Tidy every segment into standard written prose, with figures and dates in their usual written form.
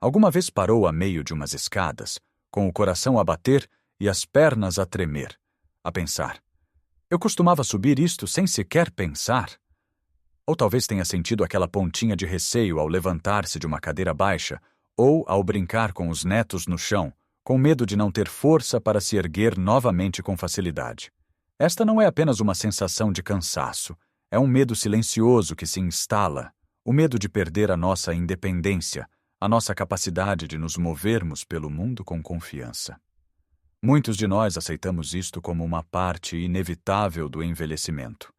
Alguma vez parou a meio de umas escadas, com o coração a bater e as pernas a tremer, a pensar: eu costumava subir isto sem sequer pensar? Ou talvez tenha sentido aquela pontinha de receio ao levantar-se de uma cadeira baixa, ou ao brincar com os netos no chão, com medo de não ter força para se erguer novamente com facilidade. Esta não é apenas uma sensação de cansaço, é um medo silencioso que se instala, o medo de perder a nossa independência, a nossa capacidade de nos movermos pelo mundo com confiança. Muitos de nós aceitamos isto como uma parte inevitável do envelhecimento.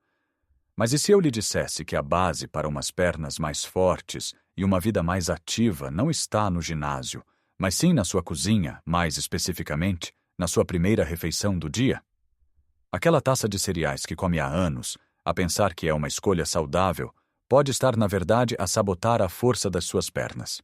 Mas e se eu lhe dissesse que a base para umas pernas mais fortes e uma vida mais ativa não está no ginásio, mas sim na sua cozinha, mais especificamente, na sua primeira refeição do dia? Aquela taça de cereais que come há anos, a pensar que é uma escolha saudável, pode estar, na verdade, a sabotar a força das suas pernas.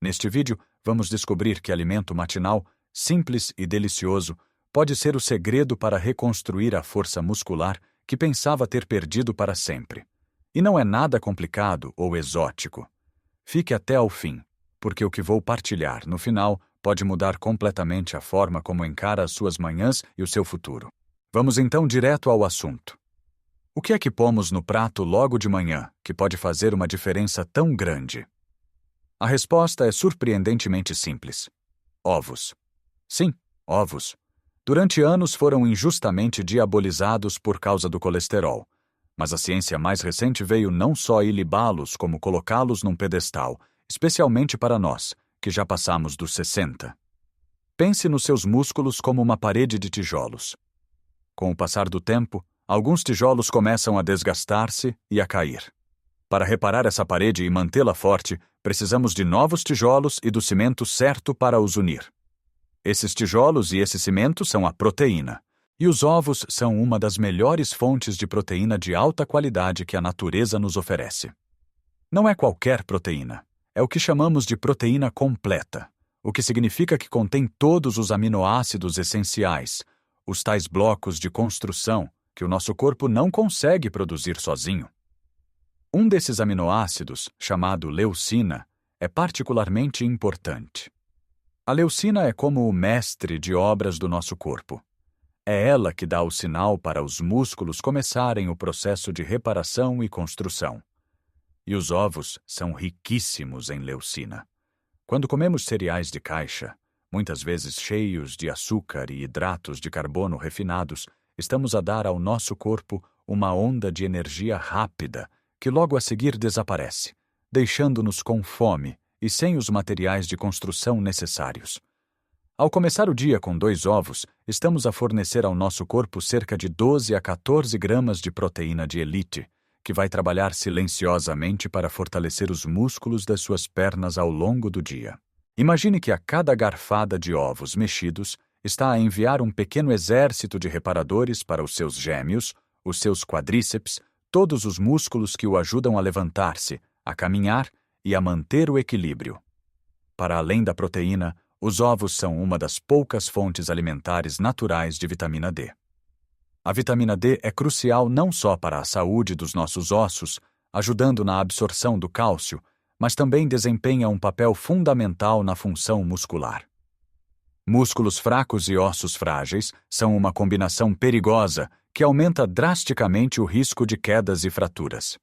Neste vídeo, vamos descobrir que alimento matinal, simples e delicioso, pode ser o segredo para reconstruir a força muscular que pensava ter perdido para sempre. E não é nada complicado ou exótico. Fique até ao fim, porque o que vou partilhar no final pode mudar completamente a forma como encara as suas manhãs e o seu futuro. Vamos então direto ao assunto. O que é que pomos no prato logo de manhã que pode fazer uma diferença tão grande? A resposta é surpreendentemente simples: ovos. Sim, ovos. Durante anos foram injustamente diabolizados por causa do colesterol, mas a ciência mais recente veio não só ilibá-los como colocá-los num pedestal, especialmente para nós, que já passamos dos 60. Pense nos seus músculos como uma parede de tijolos. Com o passar do tempo, alguns tijolos começam a desgastar-se e a cair. Para reparar essa parede e mantê-la forte, precisamos de novos tijolos e do cimento certo para os unir. Esses tijolos e esse cimento são a proteína. E os ovos são uma das melhores fontes de proteína de alta qualidade que a natureza nos oferece. Não é qualquer proteína. É o que chamamos de proteína completa, o que significa que contém todos os aminoácidos essenciais, os tais blocos de construção que o nosso corpo não consegue produzir sozinho. Um desses aminoácidos, chamado leucina, é particularmente importante. A leucina é como o mestre de obras do nosso corpo. É ela que dá o sinal para os músculos começarem o processo de reparação e construção. E os ovos são riquíssimos em leucina. Quando comemos cereais de caixa, muitas vezes cheios de açúcar e hidratos de carbono refinados, estamos a dar ao nosso corpo uma onda de energia rápida que logo a seguir desaparece, deixando-nos com fome e sem os materiais de construção necessários. Ao começar o dia com 2 ovos, estamos a fornecer ao nosso corpo cerca de 12 a 14 gramas de proteína de elite, que vai trabalhar silenciosamente para fortalecer os músculos das suas pernas ao longo do dia. Imagine que a cada garfada de ovos mexidos está a enviar um pequeno exército de reparadores para os seus gêmeos, os seus quadríceps, todos os músculos que o ajudam a levantar-se, a caminhar e a manter o equilíbrio. Para além da proteína, os ovos são uma das poucas fontes alimentares naturais de vitamina D. A vitamina D é crucial não só para a saúde dos nossos ossos, ajudando na absorção do cálcio, mas também desempenha um papel fundamental na função muscular. Músculos fracos e ossos frágeis são uma combinação perigosa que aumenta drasticamente o risco de quedas e fraturas.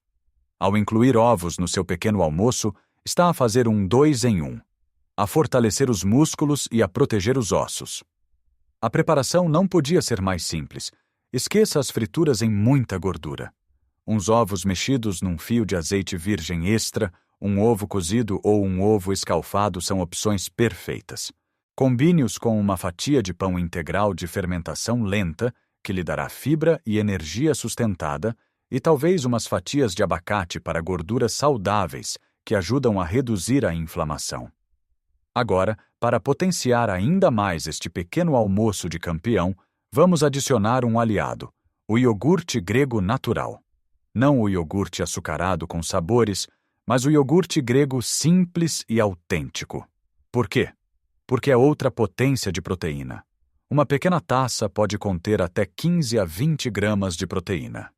Ao incluir ovos no seu pequeno almoço, está a fazer um 2 em 1, a fortalecer os músculos e a proteger os ossos. A preparação não podia ser mais simples. Esqueça as frituras em muita gordura. Uns ovos mexidos num fio de azeite virgem extra, um ovo cozido ou um ovo escalfado são opções perfeitas. Combine-os com uma fatia de pão integral de fermentação lenta, que lhe dará fibra e energia sustentada, e talvez umas fatias de abacate para gorduras saudáveis, que ajudam a reduzir a inflamação. Agora, para potenciar ainda mais este pequeno almoço de campeão, vamos adicionar um aliado, o iogurte grego natural. Não o iogurte açucarado com sabores, mas o iogurte grego simples e autêntico. Por quê? Porque é outra potência de proteína. Uma pequena taça pode conter até 15 a 20 gramas de proteína.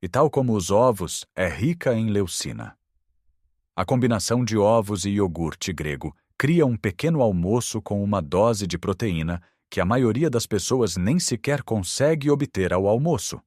E tal como os ovos, é rica em leucina. A combinação de ovos e iogurte grego cria um pequeno almoço com uma dose de proteína que a maioria das pessoas nem sequer consegue obter ao almoço.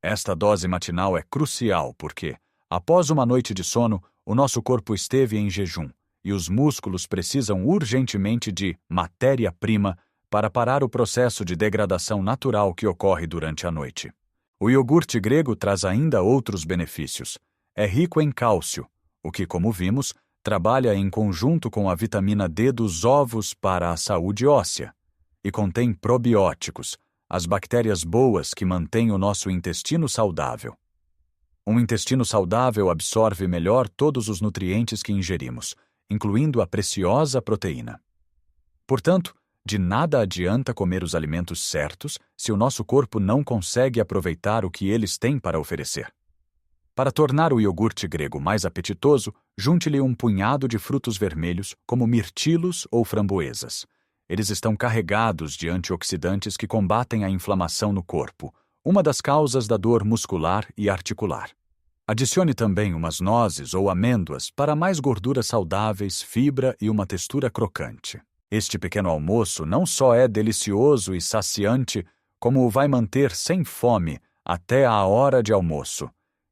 Esta dose matinal é crucial porque, após uma noite de sono, o nosso corpo esteve em jejum e os músculos precisam urgentemente de matéria-prima para parar o processo de degradação natural que ocorre durante a noite. O iogurte grego traz ainda outros benefícios. É rico em cálcio, o que, como vimos, trabalha em conjunto com a vitamina D dos ovos para a saúde óssea. E contém probióticos, as bactérias boas que mantêm o nosso intestino saudável. Um intestino saudável absorve melhor todos os nutrientes que ingerimos, incluindo a preciosa proteína. Portanto, de nada adianta comer os alimentos certos se o nosso corpo não consegue aproveitar o que eles têm para oferecer. Para tornar o iogurte grego mais apetitoso, junte-lhe um punhado de frutos vermelhos, como mirtilos ou framboesas. Eles estão carregados de antioxidantes que combatem a inflamação no corpo, uma das causas da dor muscular e articular. Adicione também umas nozes ou amêndoas para mais gorduras saudáveis, fibra e uma textura crocante. Este pequeno almoço não só é delicioso e saciante, como o vai manter sem fome até a hora de almoço,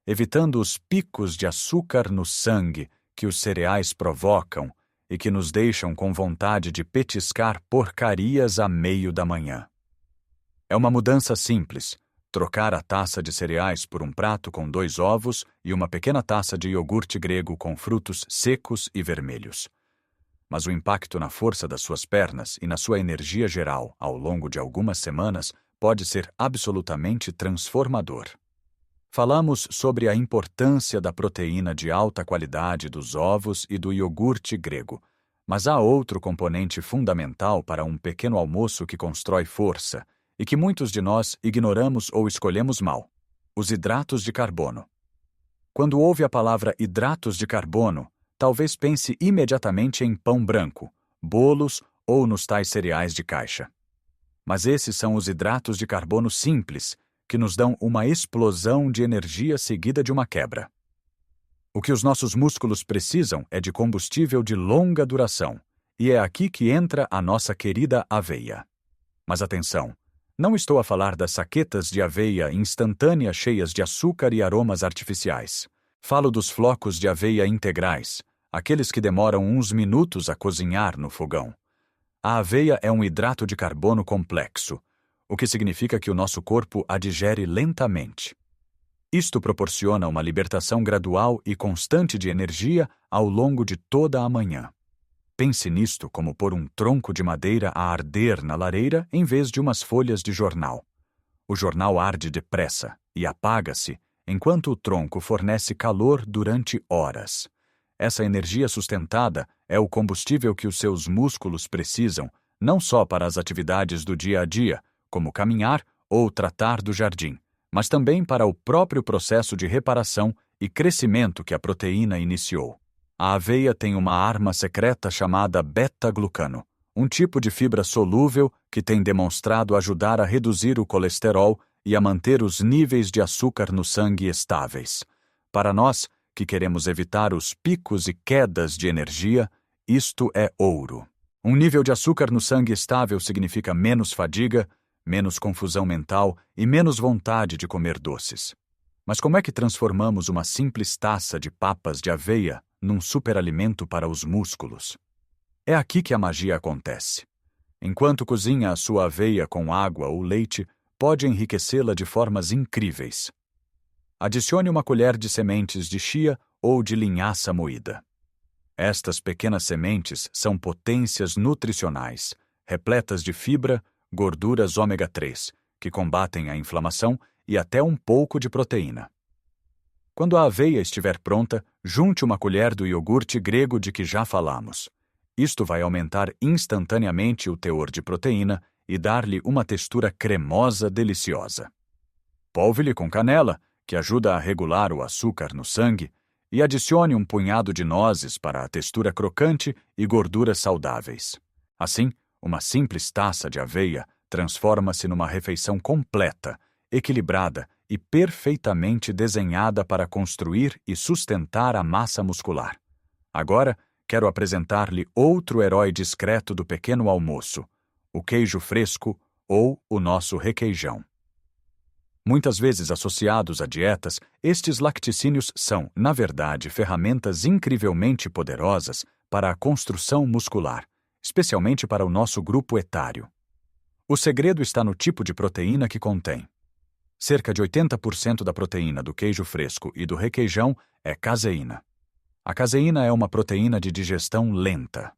evitando os picos de açúcar no sangue que os cereais provocam e que nos deixam com vontade de petiscar porcarias a meio da manhã. É uma mudança simples, trocar a taça de cereais por um prato com 2 ovos e uma pequena taça de iogurte grego com frutos secos e vermelhos. Mas o impacto na força das suas pernas e na sua energia geral ao longo de algumas semanas pode ser absolutamente transformador. Falamos sobre a importância da proteína de alta qualidade dos ovos e do iogurte grego, mas há outro componente fundamental para um pequeno almoço que constrói força e que muitos de nós ignoramos ou escolhemos mal: os hidratos de carbono. Quando ouve a palavra hidratos de carbono, talvez pense imediatamente em pão branco, bolos ou nos tais cereais de caixa. Mas esses são os hidratos de carbono simples, que nos dão uma explosão de energia seguida de uma quebra. O que os nossos músculos precisam é de combustível de longa duração, e é aqui que entra a nossa querida aveia. Mas atenção, não estou a falar das saquetas de aveia instantânea cheias de açúcar e aromas artificiais. Falo dos flocos de aveia integrais, aqueles que demoram uns minutos a cozinhar no fogão. A aveia é um hidrato de carbono complexo, o que significa que o nosso corpo a digere lentamente. Isto proporciona uma libertação gradual e constante de energia ao longo de toda a manhã. Pense nisto como pôr um tronco de madeira a arder na lareira em vez de umas folhas de jornal. O jornal arde depressa e apaga-se, enquanto o tronco fornece calor durante horas. Essa energia sustentada é o combustível que os seus músculos precisam, não só para as atividades do dia a dia, como caminhar ou tratar do jardim, mas também para o próprio processo de reparação e crescimento que a proteína iniciou. A aveia tem uma arma secreta chamada beta-glucano, um tipo de fibra solúvel que tem demonstrado ajudar a reduzir o colesterol e a manter os níveis de açúcar no sangue estáveis. Para nós, que queremos evitar os picos e quedas de energia, isto é ouro. Um nível de açúcar no sangue estável significa menos fadiga, menos confusão mental e menos vontade de comer doces. Mas como é que transformamos uma simples taça de papas de aveia num superalimento para os músculos? É aqui que a magia acontece. Enquanto cozinha a sua aveia com água ou leite, pode enriquecê-la de formas incríveis. Adicione uma colher de sementes de chia ou de linhaça moída. Estas pequenas sementes são potências nutricionais, repletas de fibra, gorduras ômega 3, que combatem a inflamação e até um pouco de proteína. Quando a aveia estiver pronta, junte uma colher do iogurte grego de que já falamos. Isto vai aumentar instantaneamente o teor de proteína e dar-lhe uma textura cremosa deliciosa. Polve-lhe com canela, que ajuda a regular o açúcar no sangue, e adicione um punhado de nozes para a textura crocante e gorduras saudáveis. Assim, uma simples taça de aveia transforma-se numa refeição completa, equilibrada e perfeitamente desenhada para construir e sustentar a massa muscular. Agora, quero apresentar-lhe outro herói discreto do pequeno almoço, o queijo fresco ou o nosso requeijão. Muitas vezes associados a dietas, estes lacticínios são, na verdade, ferramentas incrivelmente poderosas para a construção muscular, especialmente para o nosso grupo etário. O segredo está no tipo de proteína que contém. Cerca de 80% da proteína do queijo fresco e do requeijão é caseína. A caseína é uma proteína de digestão lenta.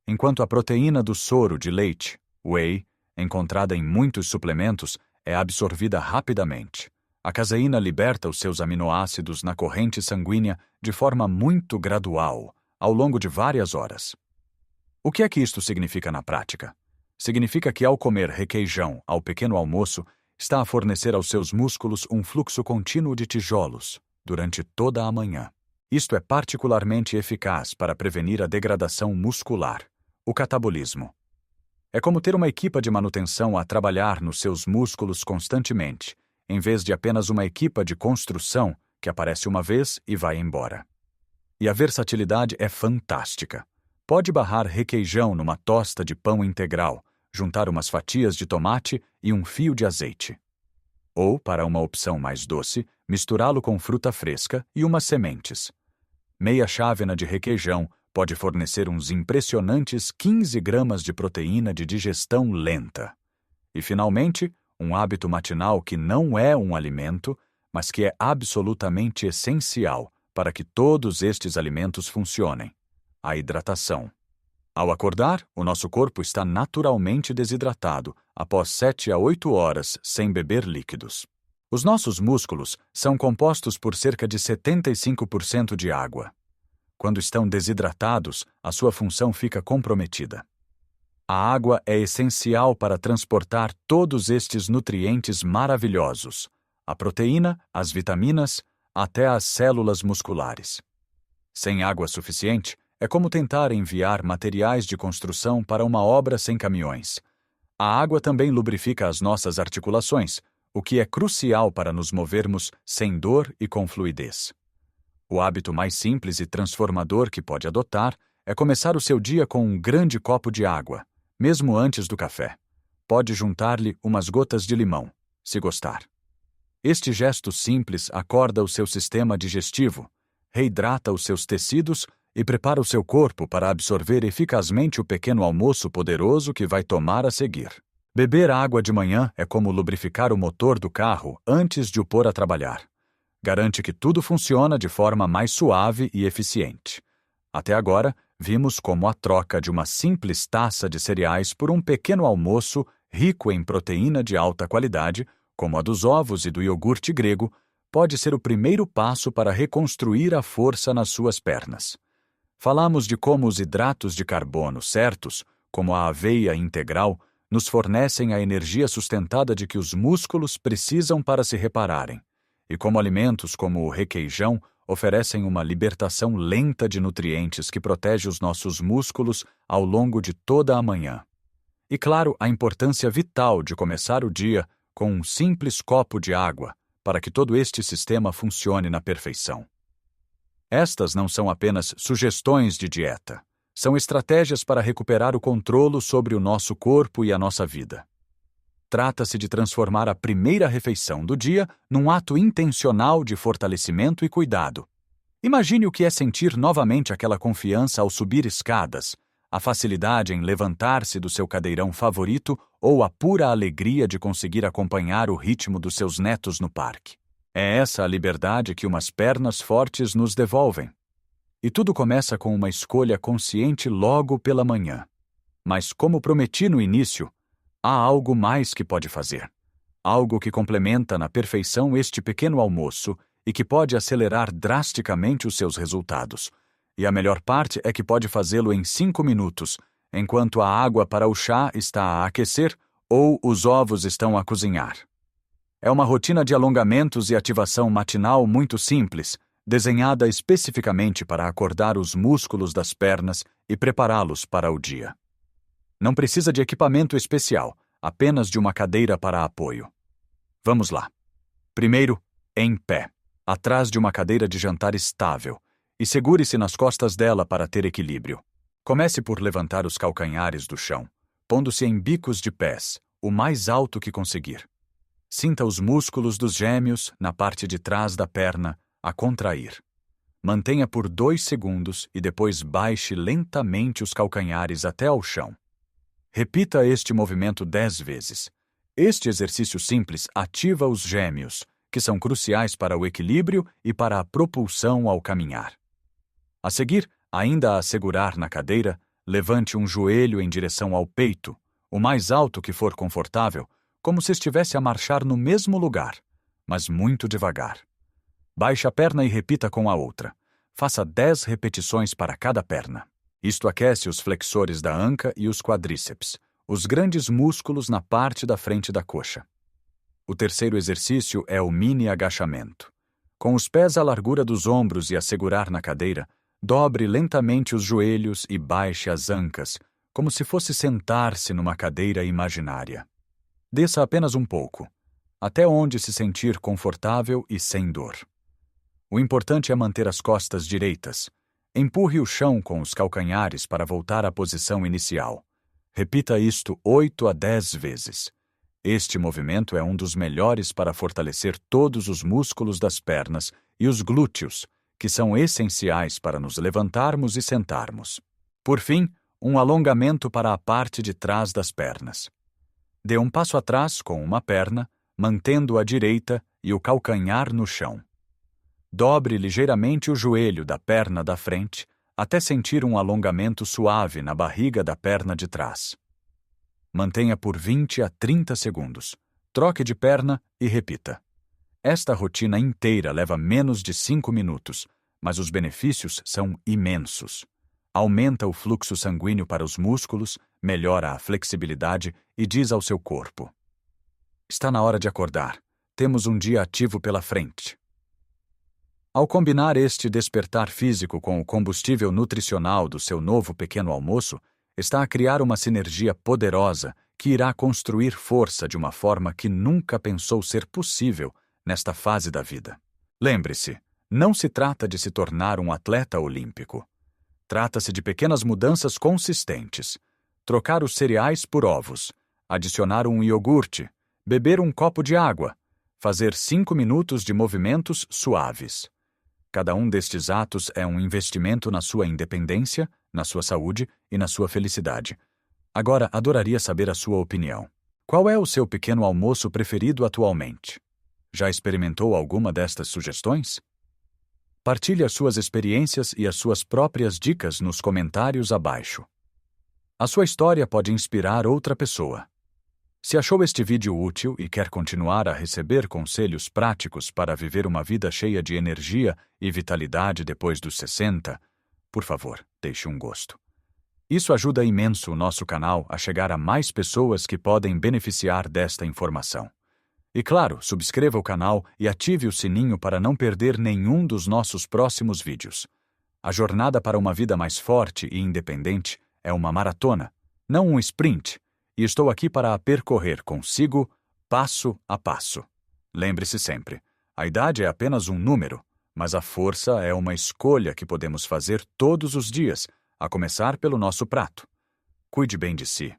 Enquanto a proteína do soro de leite, whey, encontrada em muitos suplementos, é absorvida rapidamente. A caseína liberta os seus aminoácidos na corrente sanguínea de forma muito gradual, ao longo de várias horas. O que é que isto significa na prática? Significa que ao comer requeijão ao pequeno almoço, está a fornecer aos seus músculos um fluxo contínuo de tijolos durante toda a manhã. Isto é particularmente eficaz para prevenir a degradação muscular, o catabolismo. É como ter uma equipa de manutenção a trabalhar nos seus músculos constantemente, em vez de apenas uma equipa de construção que aparece uma vez e vai embora. E a versatilidade é fantástica. Pode barrar requeijão numa tosta de pão integral, juntar umas fatias de tomate e um fio de azeite. Ou, para uma opção mais doce, misturá-lo com fruta fresca e umas sementes. Meia chávena de requeijão pode fornecer uns impressionantes 15 gramas de proteína de digestão lenta. E, finalmente, um hábito matinal que não é um alimento, mas que é absolutamente essencial para que todos estes alimentos funcionem: a hidratação. Ao acordar, o nosso corpo está naturalmente desidratado após 7 a 8 horas sem beber líquidos. Os nossos músculos são compostos por cerca de 75% de água. Quando estão desidratados, a sua função fica comprometida. A água é essencial para transportar todos estes nutrientes maravilhosos, a proteína, as vitaminas, até as células musculares. Sem água suficiente, é como tentar enviar materiais de construção para uma obra sem caminhões. A água também lubrifica as nossas articulações, o que é crucial para nos movermos sem dor e com fluidez. O hábito mais simples e transformador que pode adotar é começar o seu dia com um grande copo de água, mesmo antes do café. Pode juntar-lhe umas gotas de limão, se gostar. Este gesto simples acorda o seu sistema digestivo, reidrata os seus tecidos e prepara o seu corpo para absorver eficazmente o pequeno almoço poderoso que vai tomar a seguir. Beber água de manhã é como lubrificar o motor do carro antes de o pôr a trabalhar. Garante que tudo funciona de forma mais suave e eficiente. Até agora, vimos como a troca de uma simples taça de cereais por um pequeno almoço rico em proteína de alta qualidade, como a dos ovos e do iogurte grego, pode ser o primeiro passo para reconstruir a força nas suas pernas. Falamos de como os hidratos de carbono certos, como a aveia integral, nos fornecem a energia sustentada de que os músculos precisam para se repararem, e como alimentos como o requeijão oferecem uma libertação lenta de nutrientes que protege os nossos músculos ao longo de toda a manhã. E claro, a importância vital de começar o dia com um simples copo de água, para que todo este sistema funcione na perfeição. Estas não são apenas sugestões de dieta, são estratégias para recuperar o controle sobre o nosso corpo e a nossa vida. Trata-se de transformar a primeira refeição do dia num ato intencional de fortalecimento e cuidado. Imagine o que é sentir novamente aquela confiança ao subir escadas, a facilidade em levantar-se do seu cadeirão favorito ou a pura alegria de conseguir acompanhar o ritmo dos seus netos no parque. É essa a liberdade que umas pernas fortes nos devolvem. E tudo começa com uma escolha consciente logo pela manhã. Mas, como prometi no início, há algo mais que pode fazer. Algo que complementa na perfeição este pequeno almoço e que pode acelerar drasticamente os seus resultados. E a melhor parte é que pode fazê-lo em 5 minutos, enquanto a água para o chá está a aquecer ou os ovos estão a cozinhar. É uma rotina de alongamentos e ativação matinal muito simples, desenhada especificamente para acordar os músculos das pernas e prepará-los para o dia. Não precisa de equipamento especial, apenas de uma cadeira para apoio. Vamos lá. Primeiro, em pé, atrás de uma cadeira de jantar estável, e segure-se nas costas dela para ter equilíbrio. Comece por levantar os calcanhares do chão, pondo-se em bicos de pés, o mais alto que conseguir. Sinta os músculos dos gêmeos na parte de trás da perna a contrair. Mantenha por 2 segundos e depois baixe lentamente os calcanhares até ao chão. Repita este movimento 10 vezes. Este exercício simples ativa os gêmeos, que são cruciais para o equilíbrio e para a propulsão ao caminhar. A seguir, ainda a segurar na cadeira, levante um joelho em direção ao peito, o mais alto que for confortável, como se estivesse a marchar no mesmo lugar, mas muito devagar. Baixe a perna e repita com a outra. Faça 10 repetições para cada perna. Isto aquece os flexores da anca e os quadríceps, os grandes músculos na parte da frente da coxa. O terceiro exercício é o mini agachamento. Com os pés à largura dos ombros e a segurar na cadeira, dobre lentamente os joelhos e baixe as ancas, como se fosse sentar-se numa cadeira imaginária. Desça apenas um pouco, até onde se sentir confortável e sem dor. O importante é manter as costas direitas. Empurre o chão com os calcanhares para voltar à posição inicial. Repita isto 8 a 10 vezes. Este movimento é um dos melhores para fortalecer todos os músculos das pernas e os glúteos, que são essenciais para nos levantarmos e sentarmos. Por fim, um alongamento para a parte de trás das pernas. Dê um passo atrás com uma perna, mantendo a direita e o calcanhar no chão. Dobre ligeiramente o joelho da perna da frente até sentir um alongamento suave na barriga da perna de trás. Mantenha por 20 a 30 segundos. Troque de perna e repita. Esta rotina inteira leva menos de 5 minutos, mas os benefícios são imensos. Aumenta o fluxo sanguíneo para os músculos, melhora a flexibilidade e diz ao seu corpo: está na hora de acordar. Temos um dia ativo pela frente. Ao combinar este despertar físico com o combustível nutricional do seu novo pequeno almoço, está a criar uma sinergia poderosa que irá construir força de uma forma que nunca pensou ser possível nesta fase da vida. Lembre-se, não se trata de se tornar um atleta olímpico. Trata-se de pequenas mudanças consistentes. Trocar os cereais por ovos, adicionar um iogurte, beber um copo de água, fazer 5 minutos de movimentos suaves. Cada um destes atos é um investimento na sua independência, na sua saúde e na sua felicidade. Agora, adoraria saber a sua opinião. Qual é o seu pequeno almoço preferido atualmente? Já experimentou alguma destas sugestões? Partilhe as suas experiências e as suas próprias dicas nos comentários abaixo. A sua história pode inspirar outra pessoa. Se achou este vídeo útil e quer continuar a receber conselhos práticos para viver uma vida cheia de energia e vitalidade depois dos 60, por favor, deixe um gosto. Isso ajuda imenso o nosso canal a chegar a mais pessoas que podem beneficiar desta informação. E claro, subscreva o canal e ative o sininho para não perder nenhum dos nossos próximos vídeos. A jornada para uma vida mais forte e independente é uma maratona, não um sprint, e estou aqui para a percorrer consigo, passo a passo. Lembre-se sempre, a idade é apenas um número, mas a força é uma escolha que podemos fazer todos os dias, a começar pelo nosso prato. Cuide bem de si.